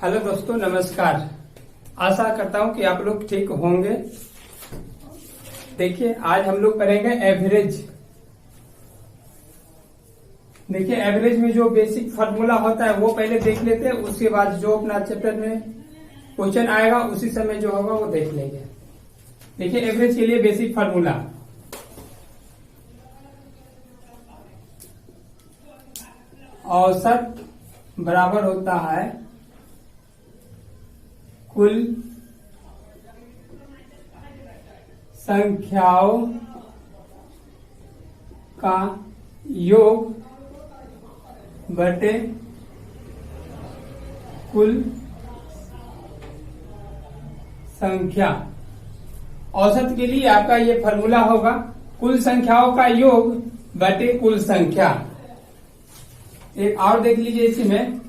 Hello दोस्तों, नमस्कार। आशा करता हूं कि आप लोग ठीक होंगे। देखिए, आज हम लोग करेंगे एवरेज। देखिए, एवरेज में जो बेसिक फार्मूला होता है वो पहले देख लेते हैं, उसके बाद जो अपना चैप्टर में क्वेश्चन आएगा उसी समय जो होगा वो देख लेंगे। देखिए, एवरेज के लिए बेसिक फार्मूला औसत बराबर होता है कुल संख्याओं का योग बटे कुल संख्या। औसत के लिए आपका ये फॉर्मूला होगा कुल संख्याओं का योग बटे कुल संख्या। एक और देख लीजिए इसी में,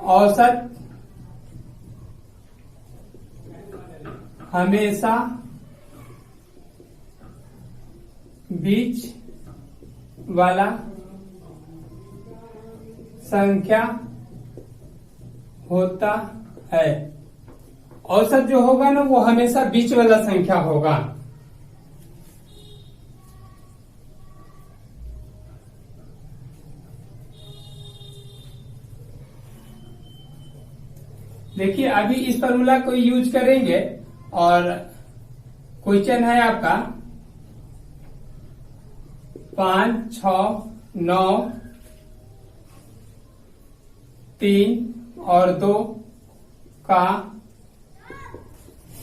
औसत हमेशा बीच वाला संख्या होता है। औसत जो होगा ना वो हमेशा बीच वाला संख्या होगा। देखिए, अभी इस फॉर्मूला को यूज करेंगे और क्वेश्चन है आपका 5, 6, 9, 3 और 2 का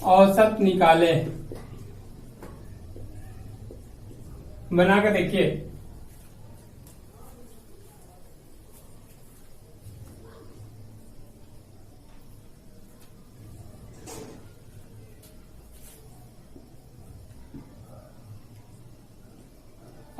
औसत निकाले। बनाकर देखिए।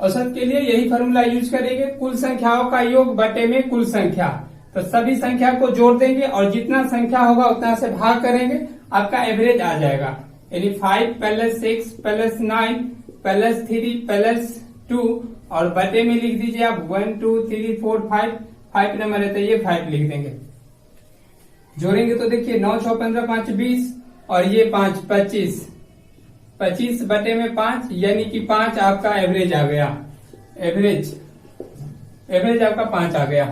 औसत के लिए यही फॉर्मूला यूज करेंगे, कुल संख्याओं का योग बटे में कुल संख्या। तो सभी संख्या को जोड़ देंगे और जितना संख्या होगा उतना से भाग करेंगे, आपका एवरेज आ जाएगा। यानी 5 प्लस 6 प्लस 9 प्लस 3 प्लस 2 और बटे में लिख दीजिए आप 1 2 3 4 5 नंबर है तो ये 5 लिख देंगे। जोड़ेंगे तो देखिए 9 6 15 5 20 और ये 5 25 25 बटे में 5 यानी कि 5 आपका एवरेज आ गया। एवरेज आपका 5 आ गया।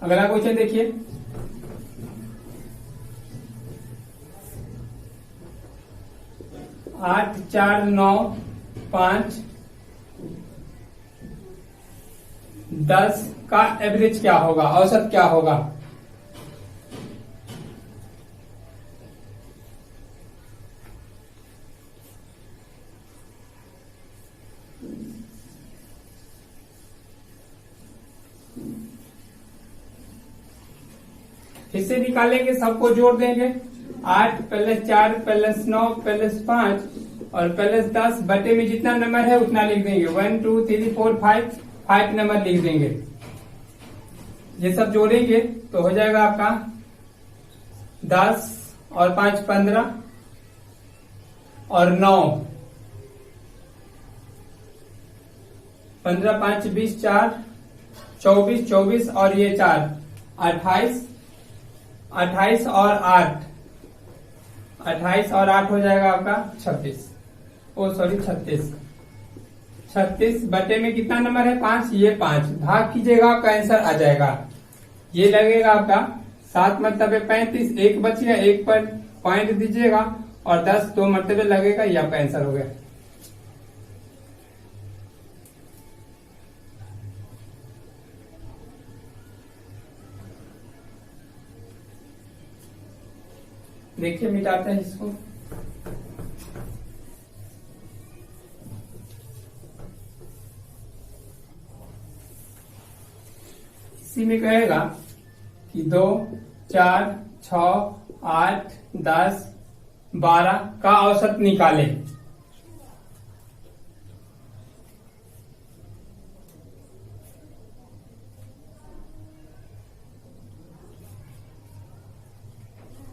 अगला क्वेश्चन देखिए, आठ 4 9 5 10 का एवरेज क्या होगा, औसत क्या होगा। इससे निकालेंगे, सबको जोड़ देंगे। 8 प्लस 4 प्लस 9 प्लस 5 और प्लस 10 बटे में जितना नंबर है उतना लिख देंगे। 1 2 3 4 5 नंबर लिख देंगे। ये सब जोड़ेंगे तो हो जाएगा आपका 10 और 5 15 और 9 15 5 20 4 24 24 और ये 4 28 28 और 8 28 और 8 हो जाएगा आपका 36। 36 36 बटे में कितना नंबर है 5, ये 5 भाग कीजिएगा, आपका आंसर आ जाएगा। ये लगेगा आपका 7 मरतबे 35, एक बच गया, एक पर पॉइंट दीजिएगा और 10 2 मरतबे लगेगा, ये आपका आंसर हो गया। देखिए, मिटाते हैं इसको। इसी में कहेगा कि 2 4 6 8 10 12 का औसत निकाले।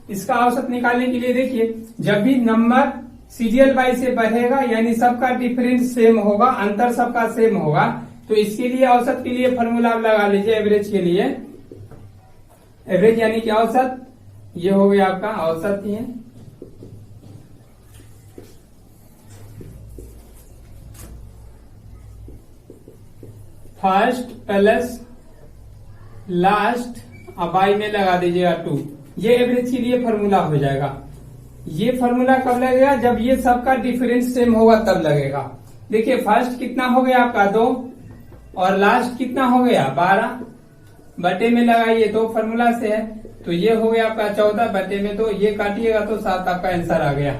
इसका औसत निकालने के लिए देखिए, जब भी नंबर सीरियल वाइज से बढ़ेगा यानी सबका डिफरेंस सेम होगा, अंतर सबका सेम होगा, तो इसके लिए औसत के लिए फॉर्मूला आप लगा लीजिए। एवरेज के लिए एवरेज यानी कि औसत, ये हो गया आपका औसत ही है। फर्स्ट प्लस लास्ट बाई में लगा दीजिएगा 2, ये एवरेज के लिए फॉर्मूला हो जाएगा। ये फॉर्मूला कब लगेगा? जब ये सबका डिफरेंस सेम होगा तब लगेगा। देखिए फर्स्ट कितना हो गया आपका 2 और लास्ट कितना हो गया 12, बटे में लगाइए 2 फॉर्मूला से है, तो ये हो गया आपका 14 बटे में 2, ये काटिएगा तो 7 आपका आंसर आ गया।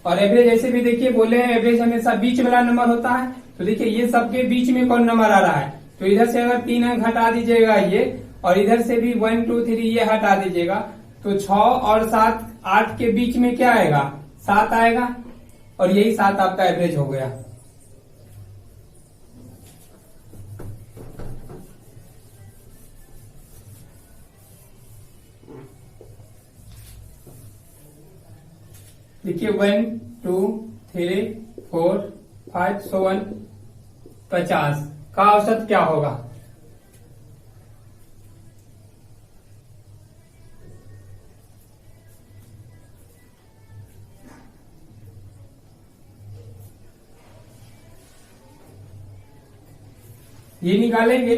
और एवरेज ऐसे भी देखिए बोले हैं एवरेज हमेशा बीच वाला नंबर होता है, तो देखिए ये सबके बीच में कौन नंबर आ रहा है, तो इधर से अगर 3 अंक हटा दीजिएगा ये, और इधर से भी 1 2 3 ये हटा दीजिएगा, तो 6 और 7 8 के बीच में क्या आएगा 7 आएगा, और यही 7 आपका एवरेज हो गया। देखिए 1 2 3 4 5 so on 50 का औसत क्या होगा? ये निकालेंगे,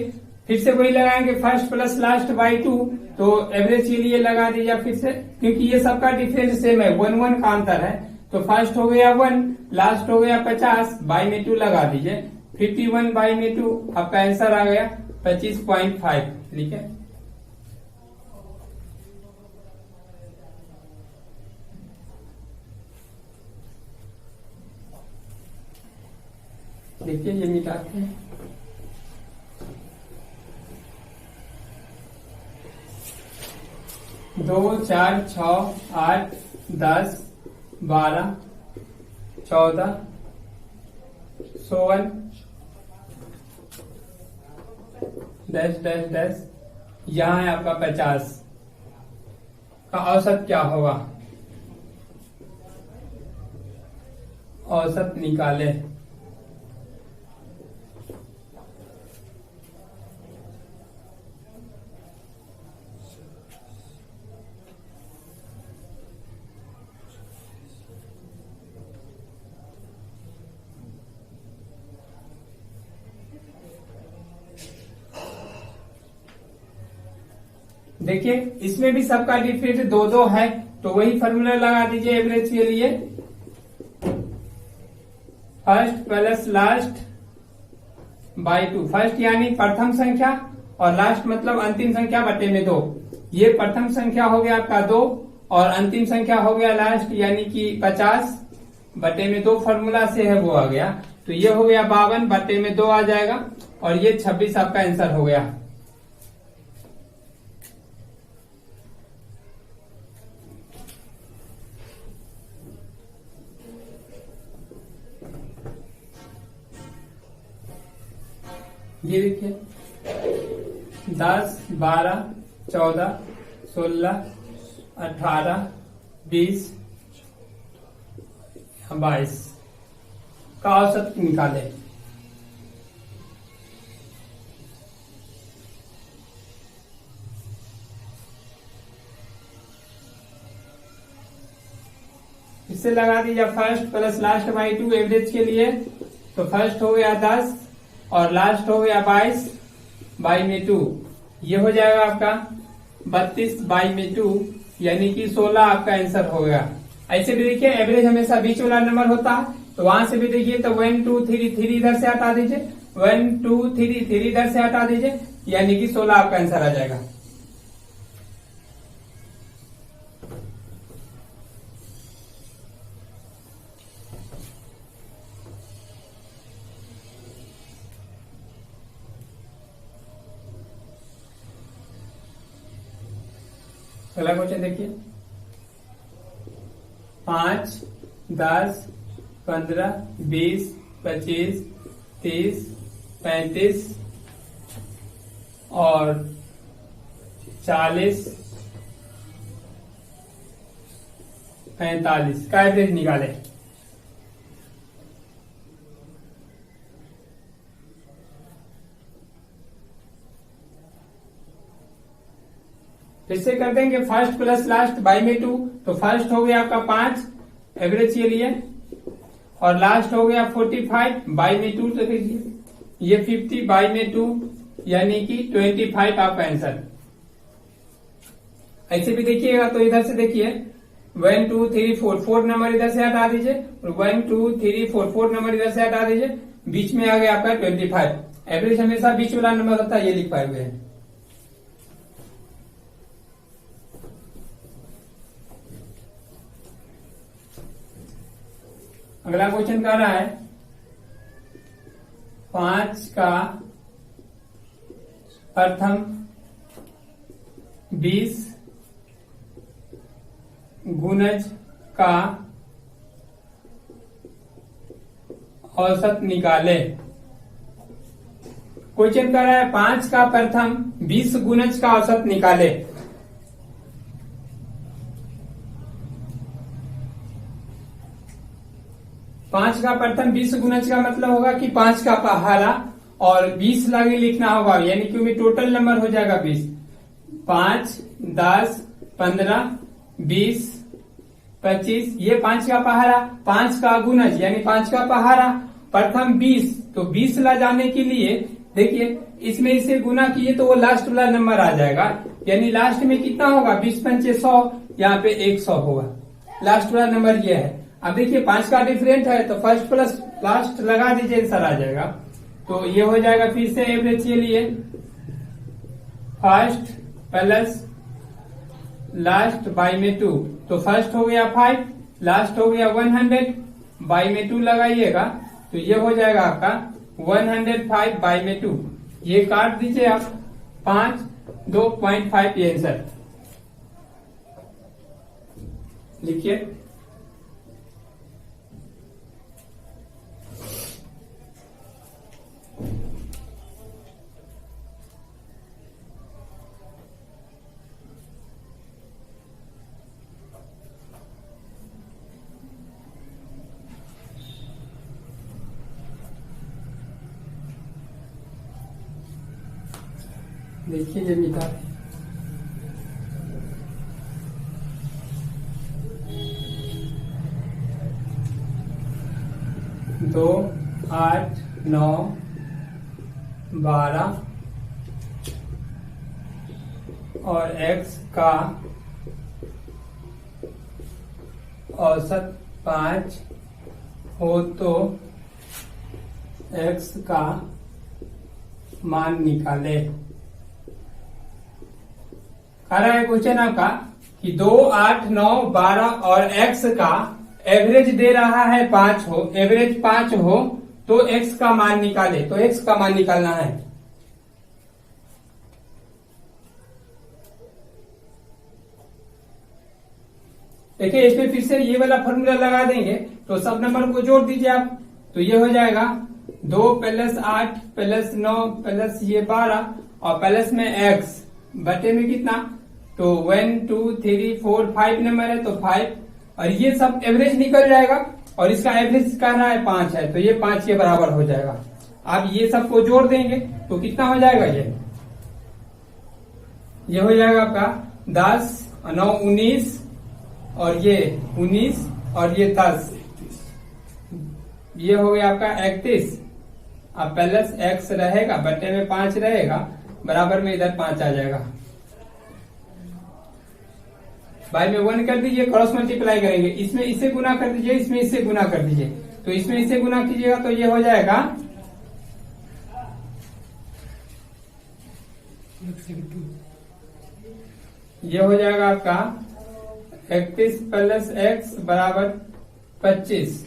फिर से वही लगाएंगे फर्स्ट प्लस लास्ट बाई 2, तो एवरेज के लिए लगा दीजिए फिर से, क्योंकि ये सबका डिफरेंस सेम है, 1 1 का अंतर है, तो फर्स्ट हो गया 1, लास्ट हो गया 50, बाई में 2 लगा दीजिए, 51 बाई में 2, आपका आंसर आ गया 25.5। ठीक है, देखिए ये मिटाते हैं। 2 4 6 8 10 12 14 16 10 10 10, यहाँ है आपका 50 का औसत क्या होगा? औसत निकाले। देखिए इसमें भी सबका डिफरेंस 2 2 है, तो वही फॉर्मूला लगा दीजिए एवरेज के लिए, first plus last by 2, first यानी प्रथम संख्या और लास्ट मतलब अंतिम संख्या बटे में 2, ये प्रथम संख्या हो गया आपका 2 और अंतिम संख्या हो गया लास्ट यानी कि 50 बटे में 2 फॉर्मूला से है वो आ गया, तो ये हो गया 52 बटे में 2 आ जाएगा, और ये 26 आपका आंसर हो गया। ये देखिए 10 12 14 16 18 20 22 का औसत निकाले। इससे लगा दीजिए first plus last by 2 average के लिए, तो फर्स्ट हो गया 10 और लास्ट हो गया 22 बाई में 2, ये हो जाएगा आपका 32 बाई में 2 यानी कि 16 आपका आंसर हो गया। ऐसे भी देखिए एवरेज हमेशा बीच वाला नंबर होता है, तो वहां से भी देखिए तो 1 2 3 3 इधर से हटा दीजिए, 1 2 3 3 इधर से हटा दीजिए, यानी कि 16 आपका आंसर आ जाएगा। अगला क्वेश्चन देखिए 5 10 15 20 25 30 35 और 40 45 का एवरेज निकाले। फिर से कर देंगे फर्स्ट प्लस लास्ट बाई में 2, तो फर्स्ट हो गया आपका 5 एवरेज के लिए, और लास्ट हो गया 45 बाई में 2, तो देखिए ये 50 बाई में 2 यानी कि 25 आपका आंसर। ऐसे भी देखिएगा तो इधर से देखिए 1 2 3 4 4 नंबर इधर से हटा दीजिए, और 1 2 3 4 4 नंबर इधर से हटा दीजिए, बीच में आ गया आपका 25। एवरेज हमेशा बीच वाला नंबर होता है, ये लिख पाए हुए हैं। अगला क्वेश्चन कर रहा है 5 का प्रथम 20 गुणज का औसत निकाले। क्वेश्चन कर रहा है 5 का प्रथम 20 गुणज का औसत निकाले। पांच का प्रथम 20 गुणज का मतलब होगा कि 5 का पहाड़ा और 20 लागे लिखना होगा, यानी कि टोटल नंबर हो जाएगा 20। 5 10 15 20 25, ये 5 का पहाड़ा, 5 का गुणज यानी 5 का पहाड़ा प्रथम 20, तो 20 ला जाने के लिए देखिए इसमें इसे गुना किए तो वो लास्ट वाला नंबर आ जाएगा, यानी लास्ट में कितना होगा 20 पंचे 100, यहाँ पे 100 होगा, लास्ट वाला नंबर ये है। अब देखिए 5 का डिफरेंट है तो फर्स्ट प्लस लास्ट लगा दीजिए, आंसर आ जाएगा। तो ये हो जाएगा फिर से एवरेज के लिए फर्स्ट प्लस लास्ट बाई में 2, तो फर्स्ट हो गया 5, लास्ट हो गया 100, बाई में 2 लगाइएगा तो ये हो जाएगा आपका 105 बाई में 2, ये काट दीजिए आप 5 2.5 ये आंसर लिखिए। देखिए ये मिला 2 8 9 12 और x का औसत 5 हो तो x का मान निकाले। कह रहा है क्वेश्चन आपका कि 2 8 9 12 और x का एवरेज दे रहा है 5 हो, एवरेज 5 हो तो x का मान निकाले, तो x का मान निकालना है। देखिए इसमें फिर से ये वाला फॉर्मूला लगा देंगे तो सब नंबर को जोड़ दीजिए आप, तो ये हो जाएगा 2 प्लस 8 प्लस 9 प्लस ये 12 और प्लस में x बटे में कितना, तो 1 2 3 4 5 नंबर है तो 5, और ये सब एवरेज निकल जाएगा और इसका एवरेज कह रहा है 5 है तो ये 5 के बराबर हो जाएगा। आप ये सब को जोड़ देंगे तो कितना हो जाएगा, ये हो जाएगा आपका 10 9 19 और ये 19 और ये 10, ये हो गया आपका 31। अब प्लस x रहेगा बटे में 5 रहेगा, बराबर में इधर 5 आ जाएगा, बाई में 1 कर दीजिए, क्रॉस मल्टीप्लाई करेंगे, इसमें इसे गुना कर दीजिए, इसमें इसे गुना कर दीजिए, तो इसमें इसे गुना कीजिएगा तो ये हो जाएगा ये हो जाएगा आपका 31 प्लस x बराबर 25।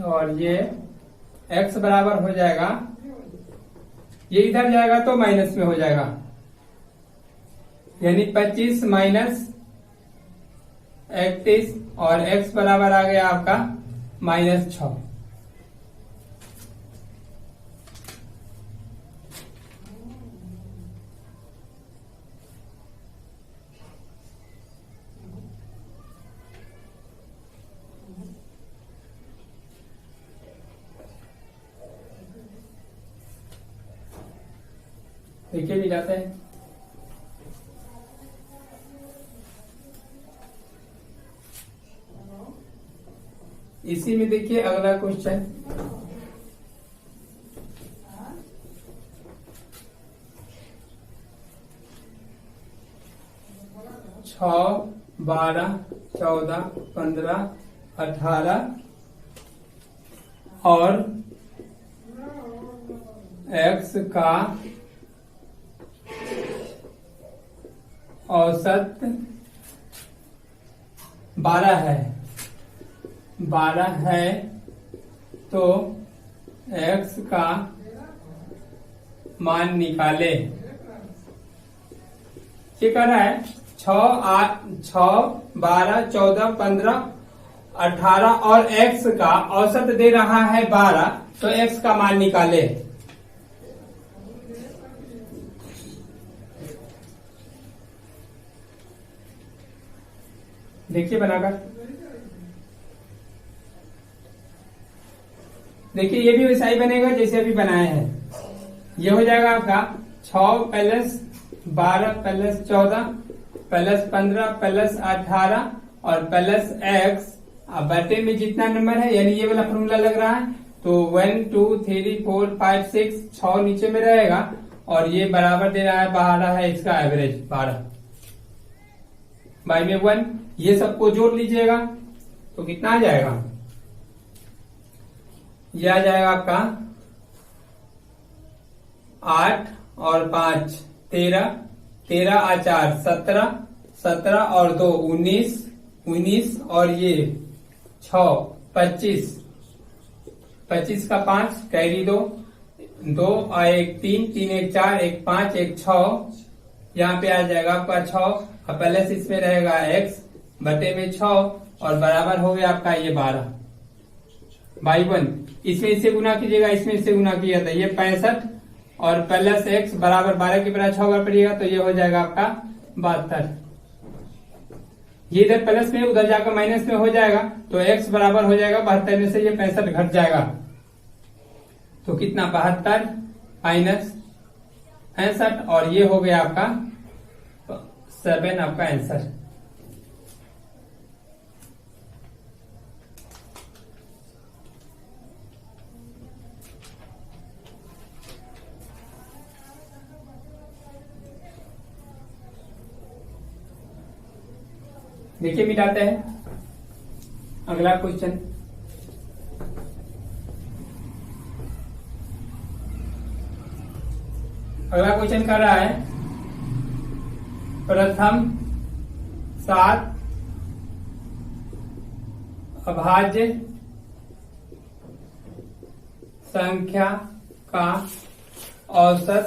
और ये x बराबर हो जाएगा, ये इधर जाएगा तो माइनस में हो जाएगा, यानी 25 माइनस 31 और x बराबर आ गया आपका -6। देखिए भी जाते हैं। इसी में देखिए अगला क्वेश्चन, छः, 12, 14, 15, 18 और x का औसत 12 है। 12 है तो x का मान निकाले। ये कह रहा है 6, 12, 14, 15, 18 और x का औसत दे रहा है 12, तो x का मान निकाले। देखिए बनाकर, देखिए ये भी वैसा ही बनेगा जैसे अभी बनाए हैं। ये हो जाएगा आपका 6 प्लस 12 प्लस 14 प्लस 15 प्लस 18 और प्लस x, अब बटे में जितना नंबर है यानी ये वाला फॉर्मूला लग रहा है, तो 1 2 3 4 5 6 6 नीचे में रहेगा और ये बराबर दे रहा है 12 है इसका एवरेज 12 बाई में 1। ये सबको जोड़ लीजिएगा तो कितना आ जाएगा, ये आ जाएगा आपका 8 और 5 13, 13 और 4 17, 17 और 2 19, 19 और ये 6 25, 25 का 5 कैरी 2 और 1 3, 3 1 4, 1 5, 1 6, यहाँ पे आ जाएगा आपका 6 और पहले से इसमें रहेगा x बटे में 6 और बराबर हो गया आपका ये 12 बाई 1। इसमें इससे गुना कीजिएगा, इसमें इससे गुना किया था, ये 65 और प्लस x बराबर 12 की बराबर 6 अगर पड़ेगा तो ये हो जाएगा आपका 72। ये इधर प्लस में उधर जाकर माइनस में हो जाएगा तो x बराबर हो जाएगा 72 में से ये 65 घट जाएगा तो कितना 72 माइनस 65 और ये हो गया आपका 7 आपका आंसर। देखिए मिटाते हैं अगला क्वेश्चन। अगला क्वेश्चन कर रहा है प्रथम 7 अभाज्य संख्या का औसत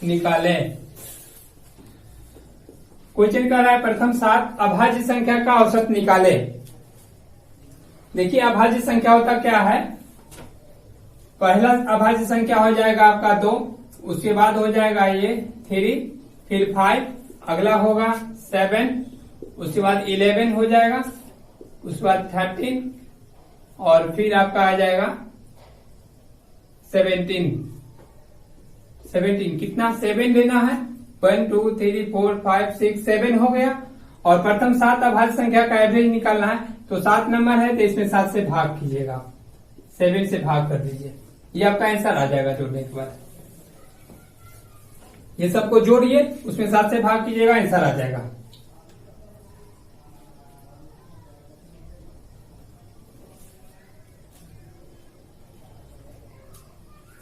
निकालें। क्वेश्चन कर रहा है प्रथम 7 अभाज्य संख्या का औसत निकाले। देखिए अभाज्य संख्या होता क्या है, पहला अभाज्य संख्या हो जाएगा आपका 2, उसके बाद हो जाएगा ये 3, फिर 5, अगला होगा 7, उसके बाद 11 हो जाएगा, उसके बाद 13 और फिर आपका आ जाएगा 17। कितना 7 लेना है, 1 2 3 4 5 6 7 हो गया और प्रथम 7 अभाज्य संख्या का एवरेज निकालना है तो 7 नंबर है तो इसमें 7 से भाग कीजिएगा, 7 से भाग कर दीजिए, ये आपका आंसर आ जाएगा जोड़ने के बाद। ये सबको जोड़िए उसमें 7 से भाग कीजिएगा, आंसर आ जाएगा।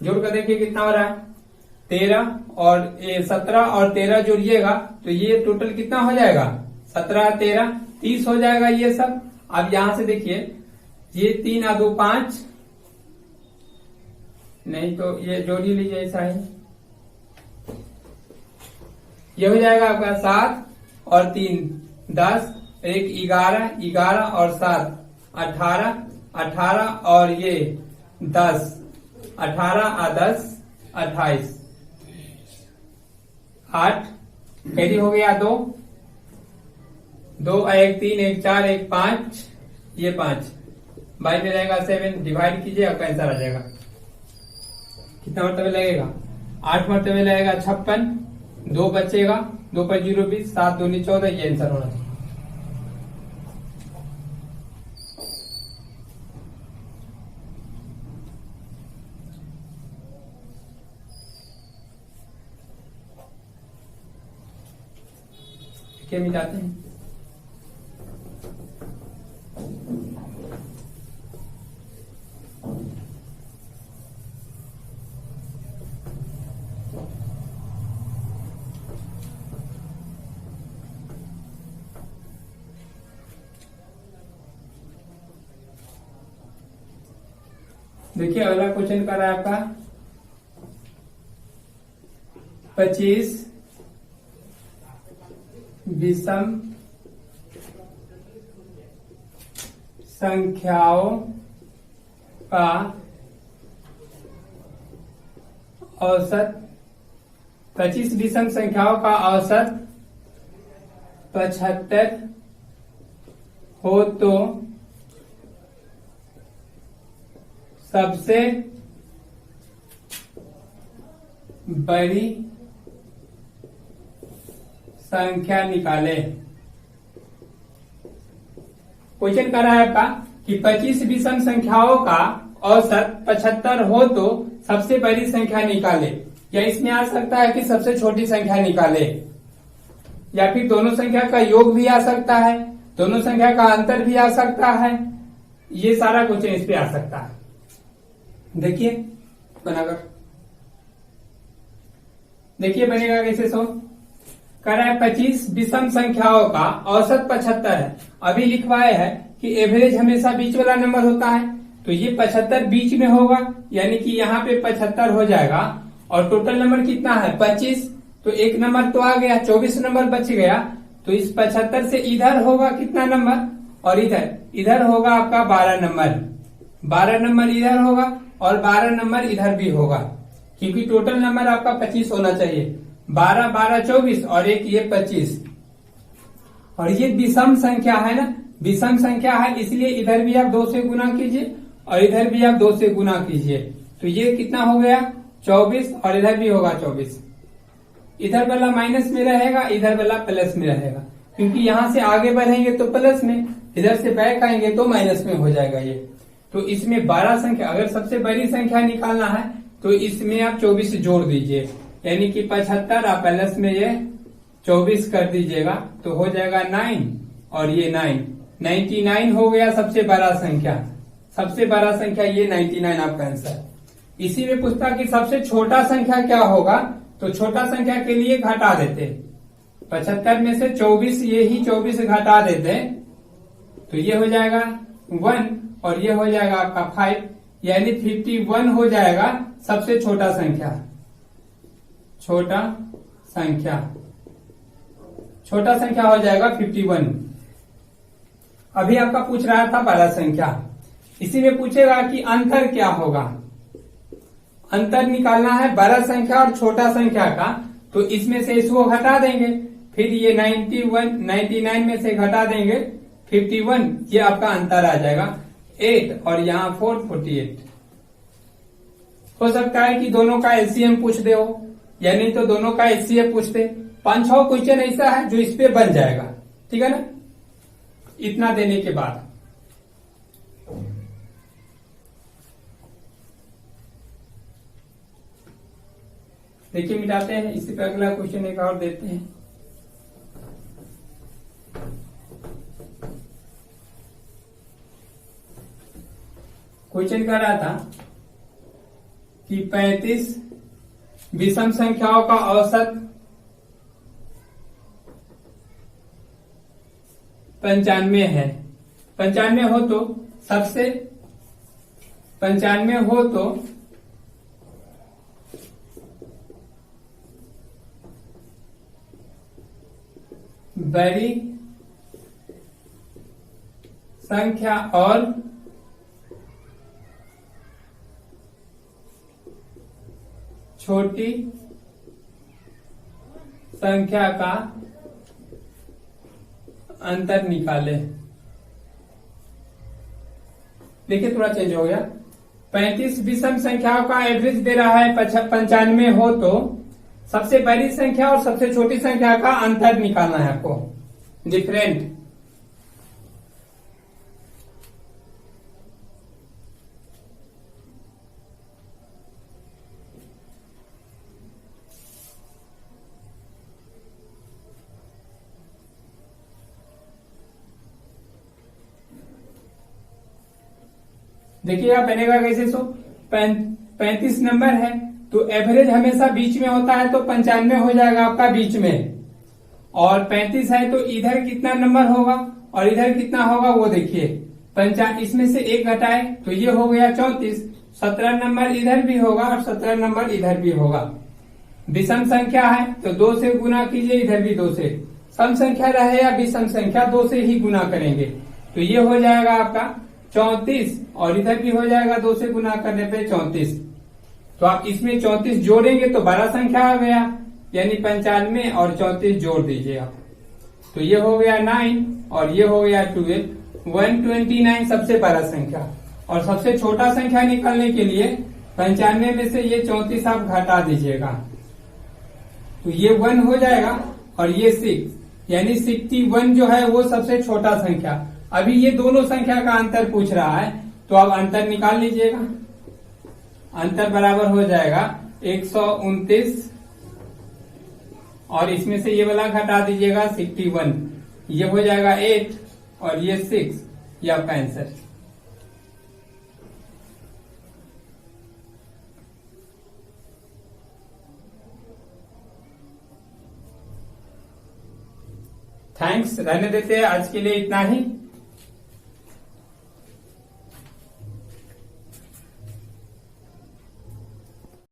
जोड़ कर देखिए कितना हो रहा है, 13 और 17 और 13 जोड़िएगा तो ये टोटल कितना हो जाएगा, 17 13 30 हो जाएगा ये सब। अब यहां से देखिए ये 3 और 2 5, नहीं तो ये जोड़ ही लीजिए ऐसा ही, ये हो जाएगा आपका 7 और 3 10, 1 11, 11 और 7 18, 18 और ये 10, 18 और 10 28, 8 कैरी हो गया 2 2 1 3 1 4 1 5, ये 5 बाई में रहेगा 7, डिवाइड कीजिए आपका आंसर आ जाएगा। कितना मतलब लगेगा 8 मरतबे लगेगा 56, 2 बचेगा, 2 पर 0 20, 7 दूनी 14, ये आंसर होना चाहिए। क्या मिटाते हैं? देखिए अगला क्वेश्चन कर रहा है आपका 25 विषम संख्याओं का औसत, 25 विषम संख्याओं का औसत 75 हो तो सबसे बड़ी संख्या निकाले। क्वेश्चन कर रहा है आपका कि 25 विषम संख्याओं का औसत 75 हो तो सबसे बड़ी संख्या निकाले, या इसमें आ सकता है कि सबसे छोटी संख्या निकाले, या फिर दोनों संख्या का योग भी आ सकता है, दोनों संख्या का अंतर भी आ सकता है। ये सारा क्वेश्चन इस पे आ सकता है। देखिए बनाकर, देखिए बनेगा कैसे सो कर रहा है 25 विषम संख्याओं का औसत 75 है। अभी लिखवाया है कि एवरेज हमेशा बीच वाला नंबर होता है, तो ये 75 बीच में होगा, यानी कि यहाँ पे 75 हो जाएगा। और टोटल नंबर कितना है 25, तो एक नंबर तो आ गया, 24 नंबर बच गया। तो इस 75 से इधर होगा कितना नंबर, और इधर होगा आपका 12 नंबर, 12 नंबर इधर होगा और 12 नंबर इधर भी होगा, क्योंकि टोटल नंबर आपका 25 होना चाहिए। 12 12 24 और एक ये 25। और ये विषम संख्या है ना, विषम संख्या है, इसलिए इधर भी आप 2 से गुना कीजिए और इधर भी आप 2 से गुना कीजिए। तो ये कितना हो गया 24, और इधर भी होगा 24। इधर वाला माइनस में रहेगा, इधर वाला प्लस में रहेगा, क्योंकि यहाँ से आगे बढ़ेंगे तो प्लस में, इधर से बैक आएंगे तो माइनस में हो जाएगा ये। तो इसमें 12 संख्या, अगर सबसे बड़ी संख्या निकालना है तो इसमें आप 24 जोड़ दीजिए, यानी कि 75 आप प्लस में ये 24 कर दीजिएगा तो हो जाएगा 9, और ये 9, 99 हो गया सबसे बड़ा संख्या। सबसे बड़ा संख्या ये 99 आपका आंसर। इसी में पूछता कि सबसे छोटा संख्या क्या होगा, तो छोटा संख्या के लिए घटा देते, 75 में से 24, ये ही 24 घटा देते, तो ये हो जाएगा 1 और ये हो जाएगा आपका 5, यानी 51 हो जाएगा सबसे छोटा संख्या। छोटा संख्या हो जाएगा 51। अभी आपका पूछ रहा था बड़ा संख्या, इसी में पूछेगा कि अंतर क्या होगा। अंतर निकालना है बड़ा संख्या और छोटा संख्या का, तो इसमें से इसको घटा देंगे, फिर ये 99 में से घटा देंगे 51, ये आपका अंतर आ जाएगा 8, और यहाँ 4 48। हो सकता है कि दोनों का एलसीएम पूछ दे हो, या नहीं तो दोनों का एचसीएफ पूछते। 5-6 क्वेश्चन ऐसा है जो इस पे बन जाएगा, ठीक है ना, इतना देने के बाद। देखिए मिटाते हैं, इसी पे अगला क्वेश्चन एक और देते हैं। क्वेश्चन कर रहा था कि 35 विषम संख्याओं का औसत 95 है। 95 हो तो सबसे 95 हो तो बड़ी संख्या और छोटी संख्या का अंतर निकाले। देखिए थोड़ा चेंज हो गया, 35 विषम संख्याओं का एवरेज दे रहा है 95 हो तो सबसे बड़ी संख्या और सबसे छोटी संख्या का अंतर निकालना है आपको, डिफरेंट। देखिएगा बनेगा कैसे। 35 नंबर है तो एवरेज हमेशा बीच में होता है, तो 95 हो जाएगा आपका बीच में। और 35 है तो इधर कितना नंबर होगा और इधर कितना होगा वो देखिए। इसमें से एक घटाए तो ये हो गया 34। 17 नंबर इधर भी होगा और 17 नंबर इधर भी होगा। विषम संख्या है तो 2 से गुना कीजिए, इधर भी 2 से। सम संख्या रहे या विषम संख्या 2 से ही गुना करेंगे, तो ये हो जाएगा आपका 34 और इधर भी हो जाएगा 2 से गुना करने पे 34। तो आप इसमें 34 जोड़ेंगे तो बड़ा संख्या आ गया, यानी 95 और 34 जोड़ दीजिएगा तो ये हो गया 9 और ये हो गया 12। 129 सबसे बड़ा संख्या। और सबसे छोटा संख्या निकालने के लिए 95 में से ये 34 आप घटा दीजिएगा तो ये 1 हो जाएगा और ये 6, यानी 61 जो है वो सबसे छोटा संख्या। अभी ये दोनों संख्या का अंतर पूछ रहा है तो आप अंतर निकाल लीजिएगा। अंतर बराबर हो जाएगा 129 और इसमें से ये वाला घटा दीजिएगा 61, ये हो जाएगा 8 और ये 6, ये आपका आंसर। थैंक्स, रहने देते हैं आज के लिए इतना ही।